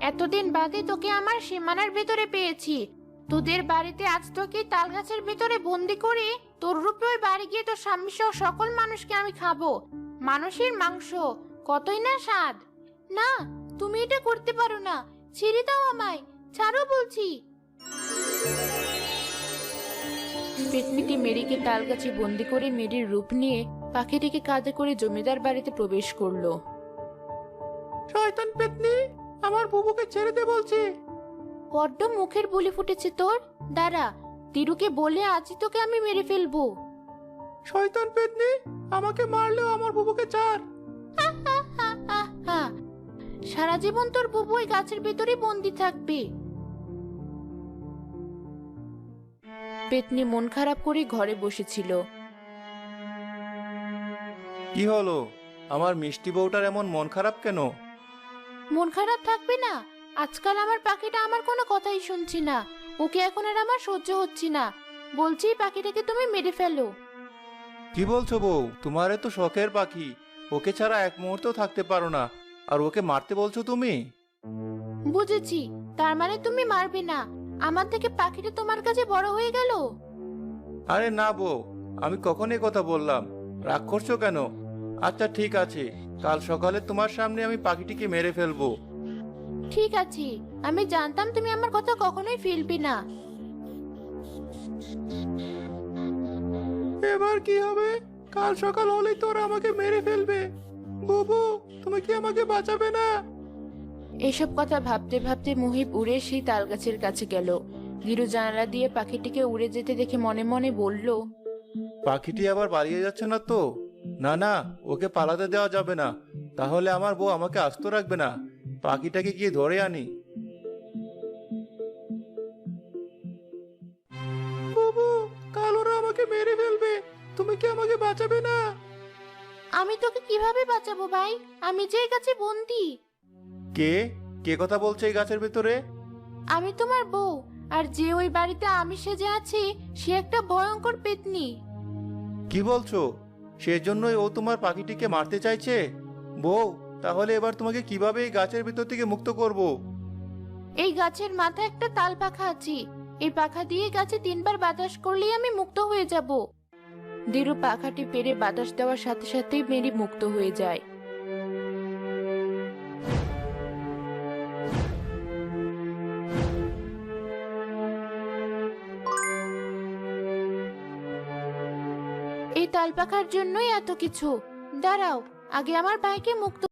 এতদিন বাদে তোকে আমার সীমানার ভেতরে পেয়েছি। তোদের বাড়িতে আজ তোকে তাল গাছের ভেতরে বন্দি করে তোর রূপে ওই বাড়ি গিয়ে তোর স্বামী সহ সকল মানুষকে আমি খাবো। মানুষের মাংস, কতই না স্বাদ। না, তুমি এটা করতে পারো না। ছেড়ে দাও আমায়, ছাড়ো বলছি। পেতনিটি মেরিকে তাল গাছে বন্দি করে মেরির রূপ নিয়ে পাখিটিকে কাঁধে করে জমিদার বাড়িতে প্রবেশ করলো। শয়তান পেতনি, আমার বুবুকে ছেড়ে দে বলছি। বড্ড মুখের বুলি ফুটেছে তোর। দাঁড়া, তিরুকে বলে আজই তোকে আমি মেরে ফেলবো। শয়তান পেতনি, আমাকে মারলেও আমার বুবুকে ছাড়। হা, সারা জীবন তোর বুবু ওই গাছের ভেতরে বন্দি থাকবে। পেতনি মন খারাপ করে ঘরে বসেছিল। কি হলো, আমার মিষ্টি বউটার এমন মন খারাপ কেন? মন খারাপ থাকবে না? আজকাল আমার পাখিটা আমার কোনো কথাই শুনছি না। ওকে এখন আর আমার সহ্য হচ্ছে না। বলছি পাখিটাকে তুমি মেরে ফেলো। কি বলছো বউ? তোমার তো শখের পাখি, ওকে ছাড়া এক মুহূর্ত থাকতে পারো না, আর ওকে মারতে বলছো তুমি? বুঝেছি, তার মানে তুমি মারবে না। আমার থেকে পাখিটা তোমার কাছে বড় হয়ে গেল। আরে না বউ, আমি কখন এ কথা বললাম? রাগ করছো কেন? আচ্ছা ঠিক আছে, কাল সকালে তোমার সামনে আমি পাখিটিকে মেরে ফেলবো। ঠিক আছে, আমি জানতাম তুমি আমার কথা কখনোই ফেলবে না। এবার কি হবে? কাল সকাল হলেই তোরা আমাকে মেরে ফেলবে। বুবু, তুমি কি আমাকে বাঁচাবে না? এসব কথা ভাবতে ভাবতে মুহিব উড়ে সেই তাল গাছের কাছে গেল। ধীরু জানালা দিয়ে পাখিটিকে উড়ে যেতে দেখে মনে মনে বলল, পাখিটি আবার পালিয়ে যাচ্ছে না তো? না না, ওকে পালাতে দেওয়া যাবে না, তাহলে আমার বউ আমাকে আস্ত রাখবে না। পাখিটাকে গিয়ে ধরে আনি। বুবু, কাল ওরা আমাকে মেরে ফেলবে, তুমি কি আমাকে বাঁচাবে না? আমি তোকে কিভাবে বাঁচাবো ভাই? আমি যে এই গাছে বন্দি। কে কে কথা বলছে এই গাছের ভেতরে? আমি তোমার বউ, আর যে ওই বাড়িতে আমি সেজে আছি সে একটা ভয়ঙ্কর পেতনি। কি বলছো? সেজন্যই ও তোমার পাখিটিকে মারতে চাইছে? বউ, তাহলে এবার তোমাকে কিভাবে এই গাছের ভিতর থেকে মুক্ত করব? এই গাছের মাথায় একটা তাল পাখা আছে। এই পাখা দিয়ে গাছে 3বার বাতাস করলেই আমি মুক্ত হয়ে যাব। ধীরু পাখাটি পেরে বাতাস দেওয়ার সাথে সাথেই মেরি মুক্ত হয়ে যায়। এই তাল পাখার জন্যই এত কিছু। দাঁড়াও, আগে আমার ভাইকে মুক্ত